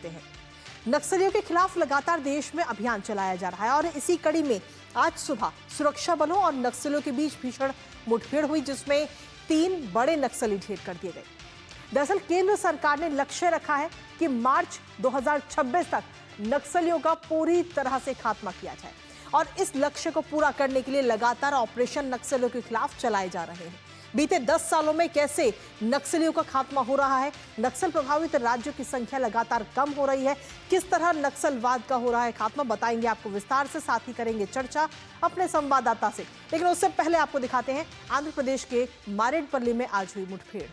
हैं। नक्सलियों के खिलाफ लगातार देश में अभियान चलाया जा रहा है और इसी कड़ी में आज सुबह सुरक्षा बलों और नक्सलियों के बीच भीषण मुठभेड़ हुई, जिसमें 3 बड़े नक्सली ढेर कर दिए गए। दरअसल केंद्र सरकार ने लक्ष्य रखा है कि मार्च 2026 तक नक्सलियों का पूरी तरह से खात्मा किया जाए और इस लक्ष्य को पूरा करने के लिए लगातार ऑपरेशन नक्सलियों के खिलाफ चलाए जा रहे हैं। बीते 10 सालों में कैसे नक्सलियों का खात्मा हो रहा है, नक्सल प्रभावित राज्यों की संख्या लगातार कम हो रही है, किस तरह नक्सलवाद का हो रहा है खात्मा, बताएंगे आपको विस्तार से, साथ ही करेंगे चर्चा अपने संवाददाता से। लेकिन उससे पहले आपको दिखाते हैं आंध्र प्रदेश के मारेडपल्ली में आज हुई मुठभेड़।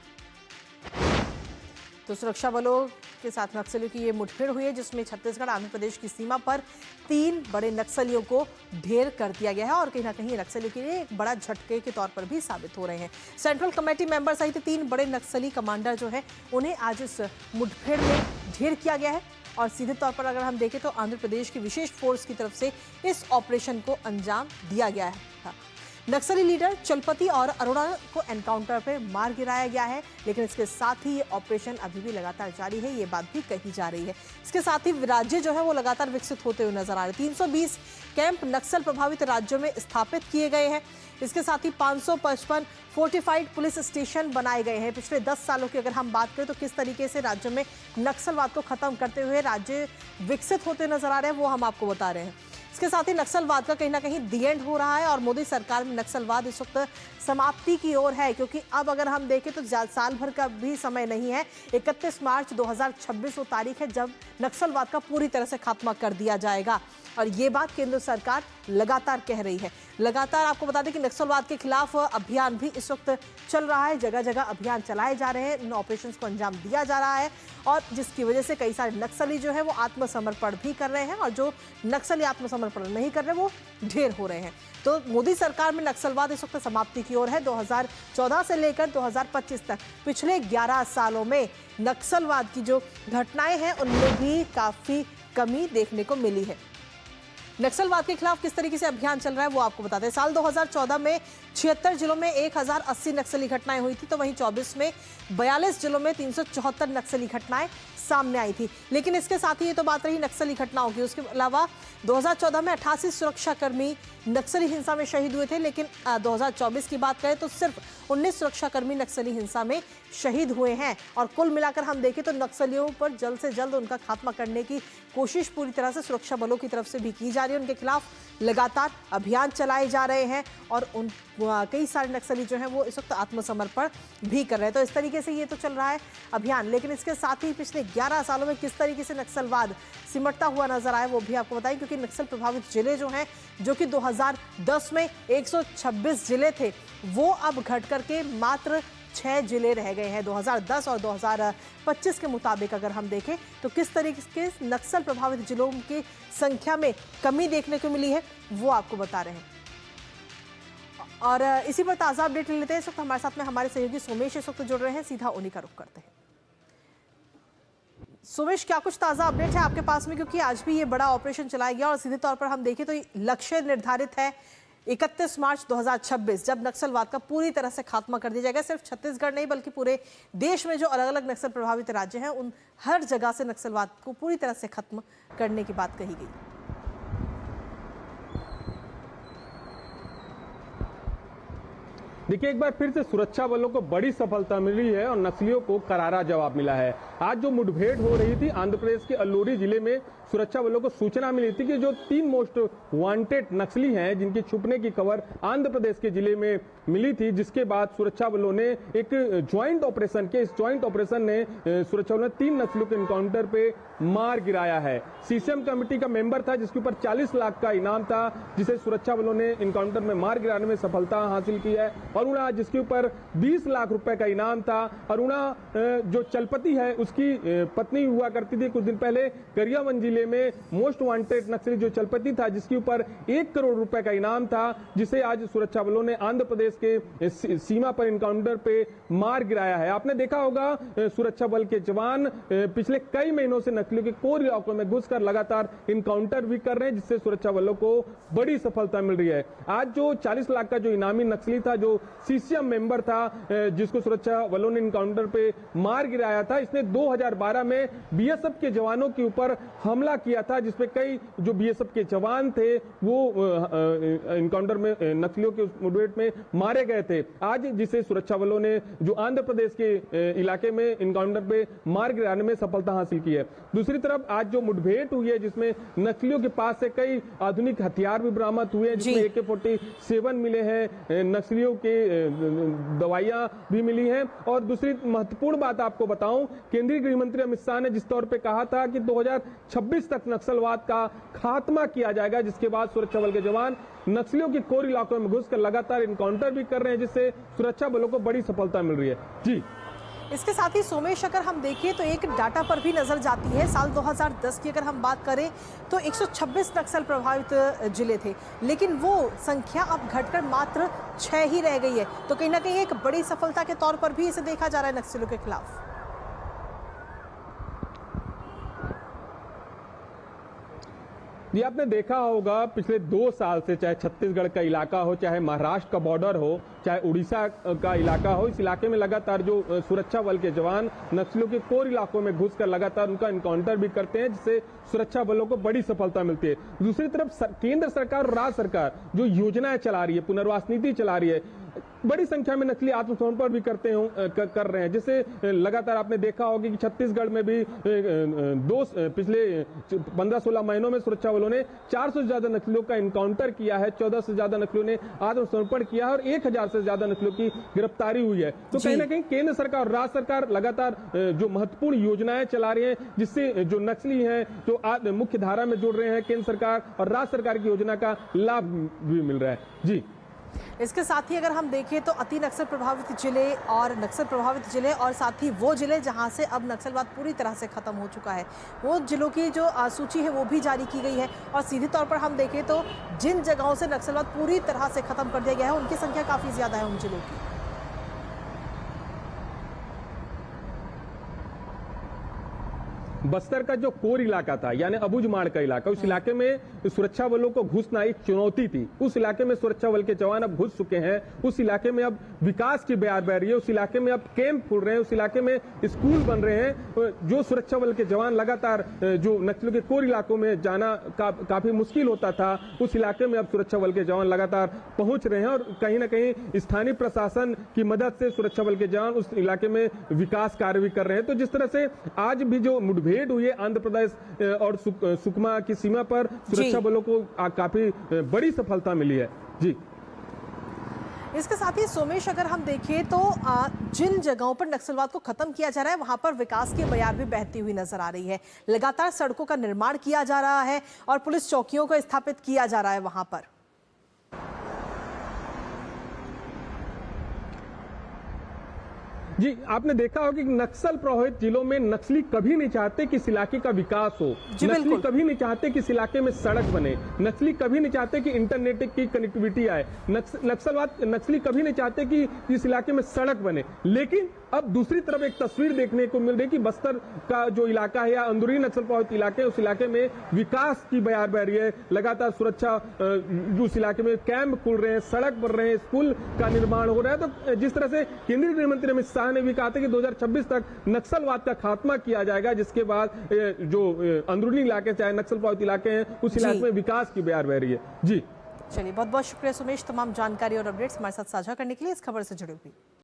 तो सुरक्षा बलों के साथ नक्सलियों की ये मुठभेड़ हुई है, जिसमें छत्तीसगढ़ आंध्र प्रदेश की सीमा पर 3 बड़े नक्सलियों को ढेर कर दिया गया है और कहीं ना कहीं नक्सलियों के लिए एक बड़ा झटके के तौर पर भी साबित हो रहे हैं। सेंट्रल कमेटी मेंबर सहित 3 बड़े नक्सली कमांडर जो है उन्हें आज इस मुठभेड़ में ढेर किया गया है और सीधे तौर पर अगर हम देखें तो आंध्र प्रदेश की विशेष फोर्स की तरफ से इस ऑपरेशन को अंजाम दिया गया है। नक्सली लीडर चलपति और अरोड़ा को एनकाउंटर पर मार गिराया गया है, लेकिन इसके साथ ही ये ऑपरेशन अभी भी लगातार जारी है, ये बात भी कही जा रही है। इसके साथ ही राज्य जो है वो लगातार विकसित होते हुए नजर आ रहे हैं। 320 कैंप नक्सल प्रभावित राज्यों में स्थापित किए गए हैं। इसके साथ ही 555 फोर्टिफाइड पुलिस स्टेशन बनाए गए हैं। पिछले 10 सालों की अगर हम बात करें तो किस तरीके से राज्यों में नक्सलवाद को खत्म करते हुए राज्य विकसित होते नजर आ रहे हैं, वो हम आपको बता रहे हैं। इसके साथ ही नक्सलवाद का कहीं ना कहीं दी एंड हो रहा है और मोदी सरकार में नक्सलवाद इस वक्त समाप्ति की ओर है, क्योंकि अब अगर हम देखें तो साल भर का भी समय नहीं है। 31 मार्च 2026 वो तारीख है जब नक्सलवाद का पूरी तरह से खात्मा कर दिया जाएगा और ये बात केंद्र सरकार लगातार कह रही है। लगातार आपको बता दें कि नक्सलवाद के खिलाफ अभियान भी इस वक्त चल रहा है, जगह जगह अभियान चलाए जा रहे हैं, इन ऑपरेशंस को अंजाम दिया जा रहा है और जिसकी वजह से कई सारे नक्सली जो है वो आत्मसमर्पण भी कर रहे हैं और जो नक्सली आत्मसमर्पण नहीं कर रहे वो ढेर हो रहे हैं। तो मोदी सरकार में नक्सलवाद इस वक्त समाप्ति की ओर है। 2014 से लेकर 2025 तक पिछले 11 सालों में नक्सलवाद की जो घटनाएं हैं उनमें भी काफी कमी देखने को मिली है। नक्सलवाद के खिलाफ किस तरीके से अभियान चल रहा है वो आपको बताते हैं। साल 2014 में 76 जिलों में 1080 नक्सली घटनाएं हुई थी, तो वहीं 24 में 42 जिलों में 374 नक्सली घटनाएं सामने आई थी। लेकिन इसके साथ ही ये तो बात रही नक्सली घटनाओं की, उसके अलावा 2014 में 88 सुरक्षाकर्मी नक्सली हिंसा में शहीद हुए थे, लेकिन 2024 की बात करें तो सिर्फ 19 सुरक्षाकर्मी नक्सली हिंसा में शहीद हुए हैं और कुल मिलाकर हम देखें तो नक्सलियों पर जल्द से जल्द उनका खात्मा करने की कोशिश पूरी तरह से सुरक्षा बलों की तरफ से भी की जा रही है। उनके खिलाफ लगातार अभियान चलाए जा रहे हैं और उन कई सारे नक्सली जो हैं वो इस वक्त आत्मसमर्पण भी कर रहे हैं। तो इस तरीके से ये तो चल रहा है अभियान, लेकिन इसके साथ ही पिछले 11 सालों में किस तरीके से नक्सलवाद सिमटता हुआ नजर आया वो भी आपको बताएं, क्योंकि नक्सल प्रभावित जिले जो हैं, जो कि 2010 में 126 जिले थे, वो अब घट करके मात्र 6 जिले रह गए हैं। 2010 और 2025 के मुताबिक अगर हम देखें तो किस तरीके के नक्सल प्रभावित जिलों की संख्या में कमी देखने को मिली है वो आपको बता रहे हैं। और इसी पर ताज़ा अपडेट ले लेते हैं। इस वक्त हमारे साथ में हमारे सहयोगी सोमेश इस वक्त जुड़ रहे हैं, सीधा उन्हीं का रुख करते हैं। सोमेश, क्या कुछ ताज़ा अपडेट है आपके पास में, क्योंकि आज भी ये बड़ा ऑपरेशन चलाया गया और सीधे तौर पर हम देखें तो लक्ष्य निर्धारित है 31 मार्च 2026 जब नक्सलवाद का पूरी तरह से खात्मा कर दिया जाएगा। सिर्फ छत्तीसगढ़ नहीं बल्कि पूरे देश में जो अलग अलग नक्सल प्रभावित राज्य हैं उन हर जगह से नक्सलवाद को पूरी तरह से खत्म करने की बात कही गई। देखिए, एक बार फिर से सुरक्षा बलों को बड़ी सफलता मिली है और नक्सलियों को करारा जवाब मिला है। आज जो मुठभेड़ हो रही थी आंध्र प्रदेश के अल्लूरी जिले में, सुरक्षा बलों को सूचना मिली थी कि जो 3 मोस्ट वांटेड नक्सली हैं जिनके छुपने की खबर आंध्र प्रदेश के जिले में मिली थी, जिसके बाद सुरक्षा बलों ने एक ज्वाइंट ऑपरेशन के इस ज्वाइंट ऑपरेशन ने सुरक्षा बलों ने 3 नक्सलियों के एनकाउंटर पे मार गिराया है। सीसीएम कमेटी का मेंबर था जिसके ऊपर 40 लाख का इनाम था, जिसे सुरक्षा बलों ने एनकाउंटर में मार गिराने में सफलता हासिल की है। अरुणा जिसके ऊपर 20 लाख रुपए का इनाम था। अरुणा जो चलपति है उसकी पत्नी हुआ करती थी कुछ दिन पहले गरियाबंद जिले में मोस्ट वांटेड नक्सली जो चलपति था, जिसके ऊपर 1 करोड़ रुपए का इनाम था, जिसे आज सुरक्षा बलों ने आंध्र प्रदेश के सीमा पर एनकाउंटर पे मार गिराया है। आपने देखा होगा सुरक्षा बल के जवान पिछले कई महीनों से नक्सलियों के कोर इलाकों में घुसकर लगातार एनकाउंटर भी कर रहे हैं, जिससे सुरक्षा बलों को बड़ी सफलता मिल रही है। आज जो 40 लाख का जो इनामी नक्सली था जो सीसीएम मेंबर था जिसको सुरक्षा बलों ने इनकाउंटर पे मार गिराया था। इसने 2012 में बीएसएफ के जवानों के ऊपर हमला किया था, जिसपे कई जो बीएसएफ के जवान थे वो इनकाउंटर में नक्सलियों के मुठभेड़ में मारे गए थे। आज जिसे सुरक्षा बलों ने जो आंध्र प्रदेश के इलाके में इनकाउंटर पे मार गिराने में सफलता हासिल की है। दूसरी तरफ आज जो मुठभेड़ हुई है जिसमें नक्सलियों के पास से कई आधुनिक हथियार भी बरामद हुए हैं, जिसमें AK-47 मिले हैं, नक्सलियों के दवाइयां भी मिली हैं। और दूसरी महत्वपूर्ण बात आपको बताऊं, केंद्रीय गृह मंत्री अमित शाह ने जिस तौर पे कहा था कि 2026 तक नक्सलवाद का खात्मा किया जाएगा, जिसके बाद सुरक्षा बल के जवान नक्सलियों के कोर इलाकों में घुसकर लगातार इनकाउंटर भी कर रहे हैं, जिससे सुरक्षा बलों को बड़ी सफलता मिल रही है। जी, इसके साथ ही सोमेश, अगर हम देखें तो एक डाटा पर भी नजर जाती है। साल 2010 की अगर हम बात करें तो 126 नक्सल प्रभावित जिले थे, लेकिन वो संख्या अब घटकर मात्र 6 ही रह गई है। तो कहीं ना कहीं एक बड़ी सफलता के तौर पर भी इसे देखा जा रहा है नक्सलियों के खिलाफ। ये आपने देखा होगा पिछले 2 साल से, चाहे छत्तीसगढ़ का इलाका हो, चाहे महाराष्ट्र का बॉर्डर हो, चाहे उड़ीसा का इलाका हो, इस इलाके में लगातार जो सुरक्षा बल के जवान नक्सलियों के कोर इलाकों में घुसकर लगातार उनका इनकाउंटर भी करते हैं, जिससे सुरक्षा बलों को बड़ी सफलता मिलती है। दूसरी तरफ केंद्र सरकार और राज्य सरकार जो योजनाएं चला रही है, पुनर्वास नीति चला रही है, बड़ी संख्या में नक्सली आत्मसमर्पण भी कर रहे हैं, जिससे लगातार आपने देखा होगा कि छत्तीसगढ़ में भी पिछले 15-16 महीनों में सुरक्षा बलों ने 400 से ज्यादा नक्सलियों का इनकाउंटर किया है, 14 से ज्यादा नक्सलियों ने आत्मसमर्पण किया है और 1000 से ज्यादा नक्सलियों की गिरफ्तारी हुई है। तो कहीं ना कहीं केंद्र सरकार और राज्य सरकार लगातार जो महत्वपूर्ण योजनाएं चला रही है, जिससे जो नक्सली हैं जो मुख्य धारा में जुड़ रहे हैं, केंद्र सरकार और राज्य सरकार की योजना का लाभ भी मिल रहा है। जी, इसके साथ ही अगर हम देखें तो अति नक्सल प्रभावित जिले और नक्सल प्रभावित जिले और साथ ही वो जिले जहां से अब नक्सलवाद पूरी तरह से खत्म हो चुका है, वो जिलों की जो सूची है वो भी जारी की गई है। और सीधे तौर पर हम देखें तो जिन जगहों से नक्सलवाद पूरी तरह से खत्म कर दिया गया है उनकी संख्या काफी ज्यादा है उन जिलों की। बस्तर का जो कोर इलाका था, यानी अबुझमाड़ का इलाका, उस इलाके में सुरक्षा बलों को घुसना एक चुनौती थी। उस इलाके में सुरक्षा बल के जवान अब घुस चुके हैं, उस इलाके में अब विकास की बयार बह रही है, उस इलाके में अब कैंप खुल रहे हैं, उस इलाके में स्कूल बन रहे हैं। जो सुरक्षा बल के जवान लगातार जो नक्सलियों के कोर इलाकों में जाना काफी मुश्किल होता था, उस इलाके में अब सुरक्षा बल के जवान लगातार पहुंच रहे हैं और कहीं ना कहीं स्थानीय प्रशासन की मदद से सुरक्षा बल के जवान उस इलाके में विकास कार्य भी कर रहे हैं। तो जिस तरह से आज भी जो मुठभेड़ हुई है आंध्र प्रदेश और सुकमा की सीमा पर, सुरक्षा बलों को काफी बड़ी सफलता मिली है। जी, इसके साथ ही सोमेश, अगर हम देखें तो जिन जगहों पर नक्सलवाद को खत्म किया जा रहा है वहां पर विकास की बयार भी बहती हुई नजर आ रही है। लगातार सड़कों का निर्माण किया जा रहा है और पुलिस चौकियों को स्थापित किया जा रहा है वहां पर। जी, आपने देखा होगा कि नक्सल प्रभावित जिलों में नक्सली कभी नहीं चाहते कि इस इलाके का विकास हो, नक्सली कभी नहीं चाहते कि इस इलाके में सड़क बने, नक्सली कभी नहीं चाहते कि इंटरनेट की कनेक्टिविटी आए, नक्सली कभी नहीं चाहते कि इस इलाके में सड़क बने। लेकिन अब दूसरी तरफ एक तस्वीर देखने को मिल रही है कि बस्तर का जो इलाका है या अंदरूनी नक्सल प्रभावित इलाके है, उस इलाके में विकास की बयार बह रही है। लगातार सुरक्षा उस इलाके में कैंप खुल रहे हैं, सड़क बन रहे हैं, स्कूल का निर्माण हो रहा है। तो जिस तरह से केंद्रीय गृह मंत्री अमित शाह ने भी कहा था कि 2026 तक नक्सलवाद का खात्मा किया जाएगा, जिसके बाद जो अंदरूनी इलाके चाहे नक्सल प्रभावित इलाके हैं उस इलाके में विकास की बयार बह रही है। जी, चलिए, बहुत बहुत शुक्रिया सुमेश, तमाम जानकारी और अपडेट्स हमारे साथ साझा करने के लिए, इस खबर से जुड़े हुए।